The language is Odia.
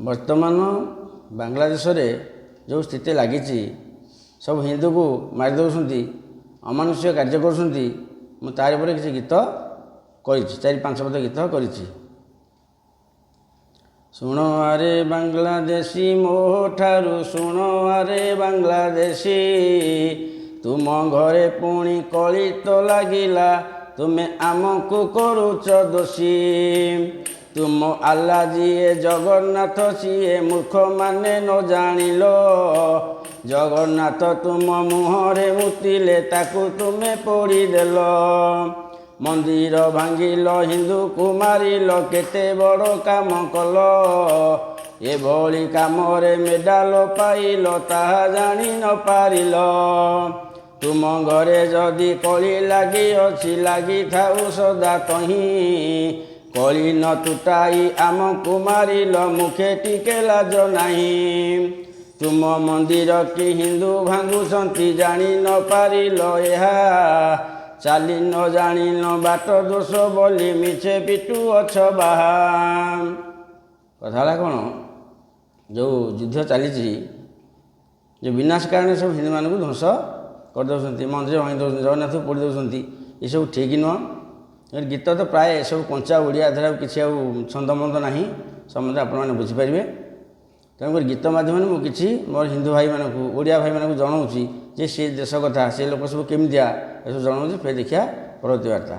ବର୍ତ୍ତମାନ ବାଂଲାଦେଶରେ ଯେଉଁ ସ୍ଥିତି ଲାଗିଛି ସବୁ ହିନ୍ଦୁକୁ ମାରି ଦେଉଛନ୍ତି, ଅମାନୁଷ୍ୟ କାର୍ଯ୍ୟ କରୁଛନ୍ତି। ମୁଁ ତାରି ଉପରେ କିଛି ଗୀତ କରିଛି, 4-5 ପଦ ଗୀତ କରିଛି। ଶୁଣ ଆରେ ବାଂଲାଦେଶୀ ମୋ ଠାରୁ ଶୁଣ ଆରେ ବାଂଲାଦେଶୀ, ତୁମ ଘରେ ପୁଣି କଳି ତ ଲାଗିଲା, ତୁମେ ଆମକୁ କରୁଛ ଦୋଷୀ। ତୁମ ଆଲ୍ଲା ଯିଏ ଜଗନ୍ନାଥ ସିଏ ମୂର୍ଖମାନେ ନ ଜାଣିଲ, ଜଗନ୍ନାଥ ତୁମ ମୁହଁରେ ମୁତିଲେ ତାକୁ ତୁମେ ପୋଡ଼ିଦେଲ। ମନ୍ଦିର ଭାଙ୍ଗିଲ, ହିନ୍ଦୁକୁ ମାରିଲ, କେତେ ବଡ଼ କାମ କଲ। ଏଭଳି କାମରେ ମେଡାଲ ପାଇଲ, ତାହା ଜାଣି ନ ପାରିଲ। ତୁମ ଘରେ ଯଦି କଳି ଲାଗିଅଛି, ଲାଗିଥାଉ ସଦା ତହିଁ। କଳି ନ ତୁଟାଇ ଆମକୁ ମାରିଲ, ମୁଖେ ଟିକେ ଲାଜ ନାହିଁ। ତୁମ ମନ୍ଦିର କି ହିନ୍ଦୁ ଭାଙ୍ଗୁଛନ୍ତି, ଜାଣି ନ ପାରିଲ ଏହା। ଚାଲି ନ ଜାଣିଲ ବାଟ ଦୋଷ ବୋଲି ମିଛେ ପିଟୁଅଛ ବାହା। କଥା ହେଲା କ'ଣ, ଯେଉଁ ଯୁଦ୍ଧ ଚାଲିଛି, ଯେଉଁ ବିନାଶ କାରଣରେ ସବୁ ହିନ୍ଦୁମାନଙ୍କୁ ଧ୍ୱଂସ କରିଦେଉଛନ୍ତି, ମନ୍ଦିର ଭାଙ୍ଗି ଦେଉଛନ୍ତି, ଜଗନ୍ନାଥକୁ ପୋଡ଼ି ଦେଉଛନ୍ତି, ଏସବୁ ଠିକ୍ ନୁହଁ। ଗୀତ ତ ପ୍ରାୟ ସବୁ କଞ୍ଚା ଓଡ଼ିଆ, ଏଥିରେ କିଛି ଆଉ ଛନ୍ଦମନ୍ଦ ନାହିଁ, ସମସ୍ତେ ଆପଣମାନେ ବୁଝିପାରିବେ। ତେଣୁକରି ଗୀତ ମାଧ୍ୟମରେ ମୁଁ କିଛି ମୋର ହିନ୍ଦୁ ଭାଇମାନଙ୍କୁ, ଓଡ଼ିଆ ଭାଇମାନଙ୍କୁ ଜଣାଉଛି ଯେ ସେ ଦେଶ କଥା, ସେ ଲୋକ ସବୁ କେମିତିଆ, ଏସବୁ ଜଣାଉଛି। ଫେର ଦେଖିବା ପରବର୍ତ୍ତୀ ବାର୍ତ୍ତା।